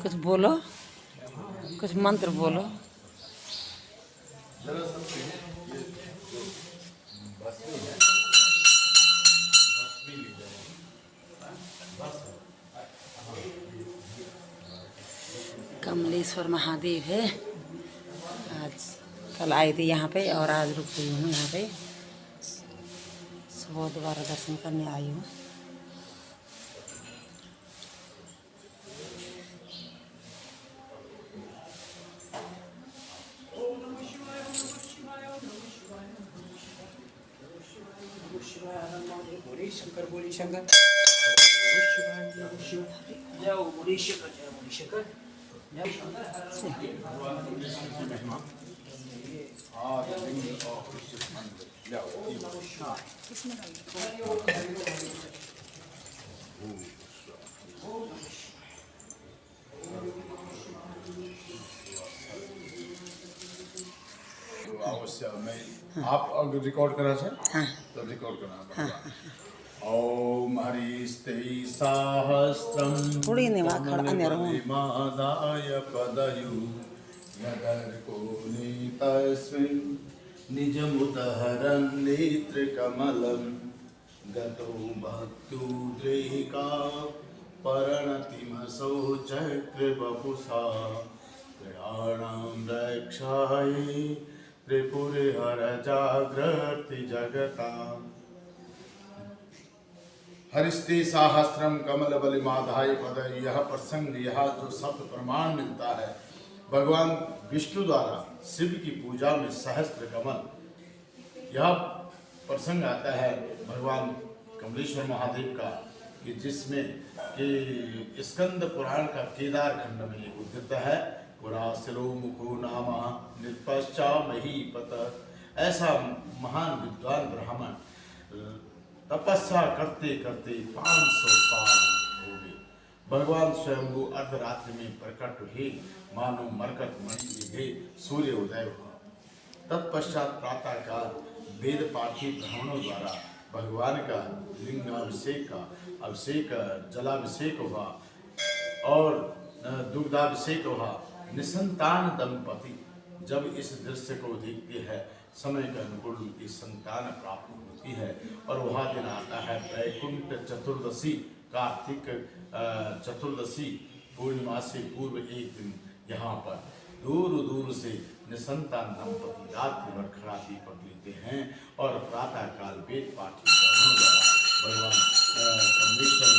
कुछ बोलो, कुछ मंत्र बोलो। कमलेश्वर महादेव है। आज कल आई थी यहाँ पे और आज रुक गई हूँ यहाँ पे। सुबह दोबारा दर्शन करने आई हूँ। शंकर बोली शंकर जय बोली शंकर जय बोली शंकर अवश्य मैं आप अगर रिकॉर्ड करा सर तो रिकॉर्ड करा ओम हरिस्ते सहस्त्रम मादाय पदयु यदर्कोनि तस्मिन् निजमुदहरन् नेत्रकमलं गतो भक्तुद्रेका परिणतिमसौ चक्रवपुषा त्रयाणां रक्षाय त्रिपुरे हर जागृति जगताम् हरिस्ते सहस्त्रम कमल बलि माधाय पद। यह प्रसंग, यह जो शब्द प्रमाण मिलता है भगवान विष्णु द्वारा शिव की पूजा में सहस्त्र कमल, यह प्रसंग आता है भगवान कमलेश्वर महादेव का कि जिसमें कि स्कंद पुराण का केदार खंड में उद्धृत है। पुराशिरो मुखो नाम निपश्चा महीपत। ऐसा महान विद्वान ब्राह्मण तपस्या करते करते 500 साल हो गए। भगवान स्वयं अर्धरात्रि में प्रकट हुए, मानो मरकत मणि में सूर्य उदय हुआ। तत्पश्चात प्रातः काल वेद पाठी ब्राह्मणों द्वारा भगवान का अभिषेक जलाभिषेक हुआ और दुग्धाभिषेक हुआ। निसंतान दंपति जब इस दृश्य को देखते हैं, समय के अनुकूल उनकी संतान प्राप्त होती है। और वह दिन आता है वैकुंठ चतुर्दशी, कार्तिक चतुर्दशी पूर्णिमा से पूर्व एक दिन यहाँ पर दूर दूर से निसंतान दंपति रात्रि भर खड़ा दीपक लेते हैं और प्रातः काल वेद पाठी ब्राह्मणों द्वारा भगवान कमलेश्वर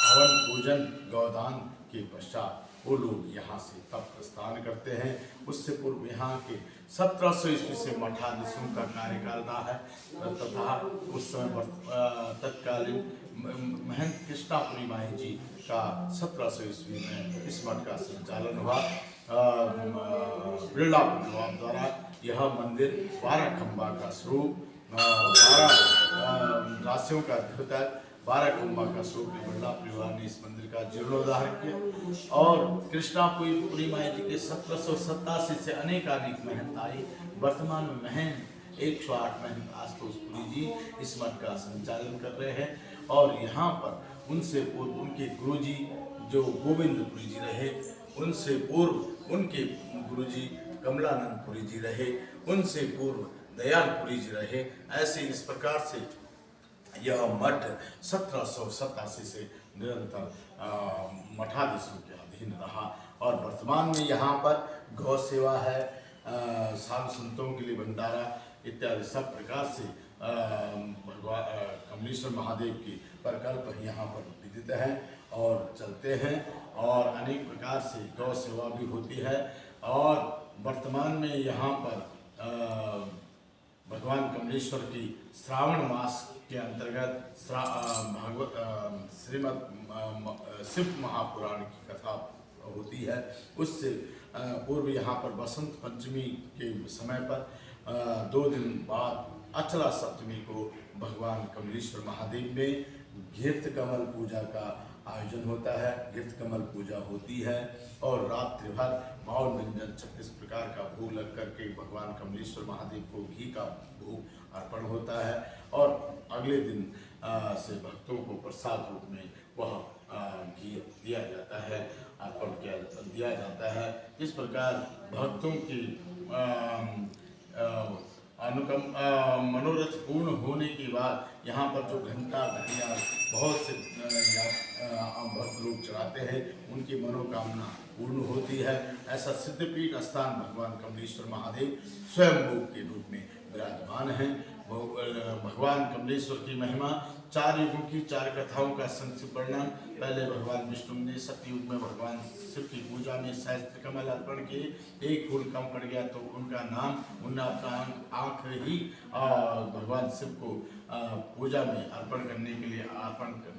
हवन पूजन गौदान के पश्चात वो लोग यहाँ से तप प्रस्थान करते हैं। उससे पूर्व यहाँ के 1700 ईस्वी से मठाधीशों का कार्यकाल रहा है तथा उस समय तत्कालीन महंत कृष्णापुरी माई जी का 1700 ईस्वी में इस मठ का संचालन हुआ। बिरलापुर नवाब द्वारा यह मंदिर 12 खंबा का स्वरूप, 12 राशियों का द्योतक, 12 खंबा का स्वरूप बिरला परिवार ने इस मंदिर का जीर्णोद्धार किया। और कृष्णापुरी माई जी के 1787 से अनेक महंत आए। वर्तमान में महंत 108 महंत आशुतोषपुरी जी इस मठ का संचालन कर रहे हैं। और यहाँ पर उनसे पूर्व उनके गुरुजी जो गोविंदपुरी जी रहे, उनसे पूर्व उनके गुरुजी कमलानंदपुरी जी रहे, उनसे पूर्व दयालपुरी जी रहे। ऐसे इस प्रकार से यह मठ 1787 से निरंतर मठाधीशों के अधीन रहा। और वर्तमान में यहाँ पर गौ सेवा है, साधु संतों के लिए भंडारा इत्यादि सब प्रकार से भगवान कमलेश्वर महादेव की प्रकल्प यहाँ पर विदित हैं और चलते हैं। और अनेक प्रकार से गौ सेवा भी होती है। और वर्तमान में यहाँ पर भगवान कमलेश्वर की श्रावण मास के अंतर्गत श्रीमद् शिव महापुराण की कथा होती है। उससे पूर्व यहाँ पर बसंत पंचमी के समय पर 2 दिन बाद अचला सप्तमी को भगवान कमलेश्वर महादेव में घृत कमल पूजा का आयोजन होता है। घृत कमल पूजा होती है और रात्रि भर 52 व्यंजन 36 प्रकार का भोग लग करके भगवान कमलेश्वर महादेव को घी का भोग अर्पण होता है। और अगले दिन से भक्तों को प्रसाद रूप में वह घी दिया जाता है, अर्पण दिया जाता है। इस प्रकार भक्तों की मनोरथ पूर्ण होने के बाद यहाँ पर जो घंटा घड़ियाल बहुत से भक्त लोग चढ़ाते हैं, उनकी मनोकामना पूर्ण होती है। ऐसा सिद्धपीठ स्थान भगवान कमलेश्वर महादेव स्वयं के रूप में विराजमान हैं। भगवान कमलेश्वर की महिमा, 4 युगों की 4 कथाओं का संक्षिप्त वर्णन। पहले भगवान विष्णु ने सतयुग में भगवान शिव की पूजा में सहस्त्र कमल अर्पण किए। एक फूल कम पड़ गया तो उनका नाम, उन्होंने अपना आँख ही भगवान शिव को पूजा में अर्पण करने के लिए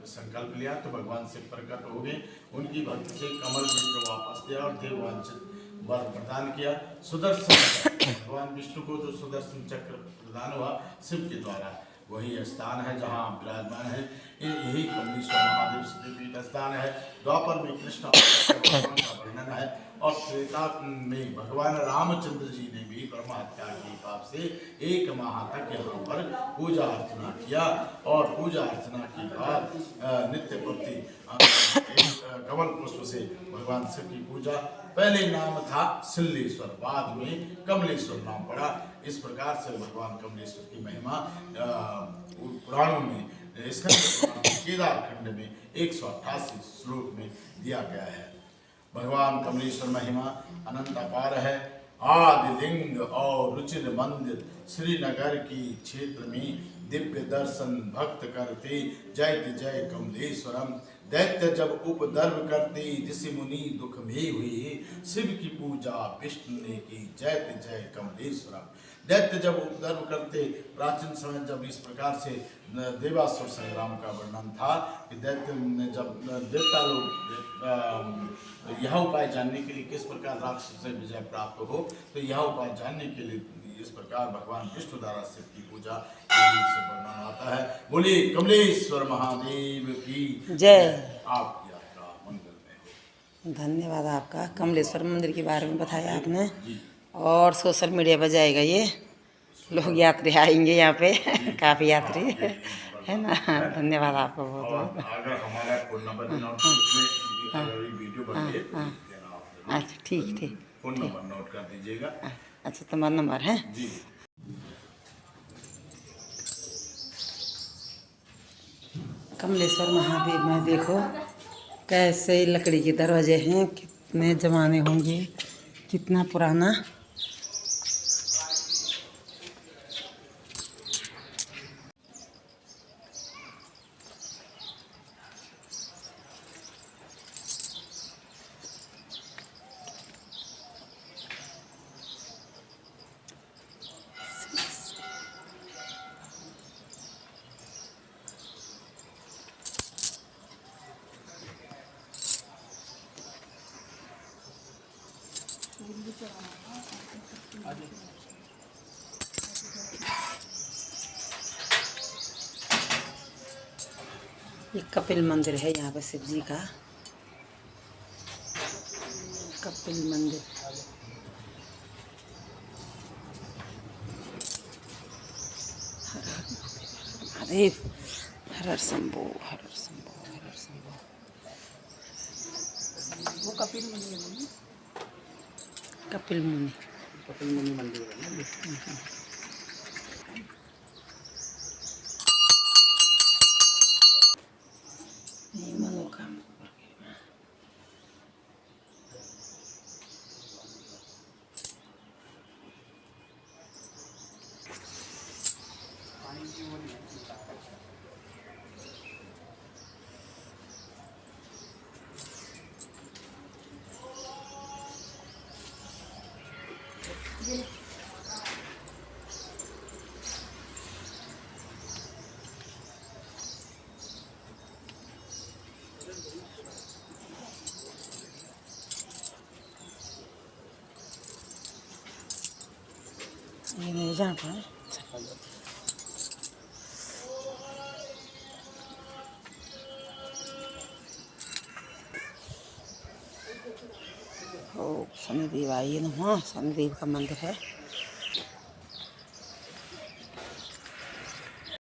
संकल्प लिया, तो भगवान शिव प्रकट हो गए। उनकी भक्ति से कमल नेत्र वापस दिया और देववांछित वर प्रदान किया। सुदर्शन भगवान विष्णु को जो सुदर्शन चक्र प्रदान हुआ शिव के द्वारा, वही स्थान है जहाँ विराजमान है। यही कमलेश्वर महादेव सिद्धपीठ स्थान है। द्वापर में कृष्ण भगवान का वर्णन है और त्रेता में भगवान रामचंद्र जी ने भी परमात्मा के पाप से 1 माह तक यहाँ पर पूजा अर्चना किया और पूजा अर्चना के बाद नित्य प्रति कमल पुष्प से भगवान शिव की पूजा। पहले नाम था सिल्लेश्वर, बाद में कमलेश्वर नाम पड़ा। इस प्रकार से भगवान कमलेश्वर की महिमा पुराणों में केदार खंड में 188 श्लोक में दिया गया है। भगवान कमलेश्वर महिमा अनंत अपार है। आदि लिंग और रुचिर मंदिर श्रीनगर की क्षेत्र में दिव्य दर्शन भक्त करते, जय जय कमलेश्वरम। दैत्य जब उपद्रव करते, ऋषि मुनि दुख में हुए, शिव की पूजा विष्णु ने की, जय जय कमलेश्वरम। दैत्य जब उपद्रव करते, प्राचीन समय जब इस प्रकार से देवासुर संग्राम का वर्णन था कि दैत्य ने जब देवता लोग यह उपाय जानने के लिए किस प्रकार राक्षस से विजय प्राप्त हो, तो यह उपाय जानने के लिए इस प्रकार भगवान विष्णु द्वारा शिव की पूजा से वर्णन आता है। बोलिए कमलेश्वर महादेव की जय। आपकी यात्रा मंगल में हो। धन्यवाद आपका। कमलेश्वर मंदिर के बारे में बताया आपने, और सोशल मीडिया पर जाएगा ये, लोग यात्री आएंगे यहाँ पे काफ़ी यात्री है ना। धन्यवाद आपका बहुत बहुत। अगर हमारा फोन नंबर देना हो तो उसमें अगर वीडियो बन गई तो देना आप। अच्छा ठीक ठीक। फोन नंबर नोट कर दीजिएगा। अच्छा तुम्हारा नंबर है जी। कमलेश्वर महादेव में देखो कैसे लकड़ी के दरवाजे हैं, कितने ज़माने होंगे, कितना पुराना। ये कपिल मंदिर है यहाँ पे शिव जी का, कपिल मंदिर। हर हर महादेव, हर हर शंभो, हर हर शंभो, हर हर शंभो। वो कपिल मुनि है, कपिल मुनि, कपिल मुनि मंदिर है। ये नहीं जहाँ पर शनिदेव आइए ना, हाँ शनिदेव का मंदिर है।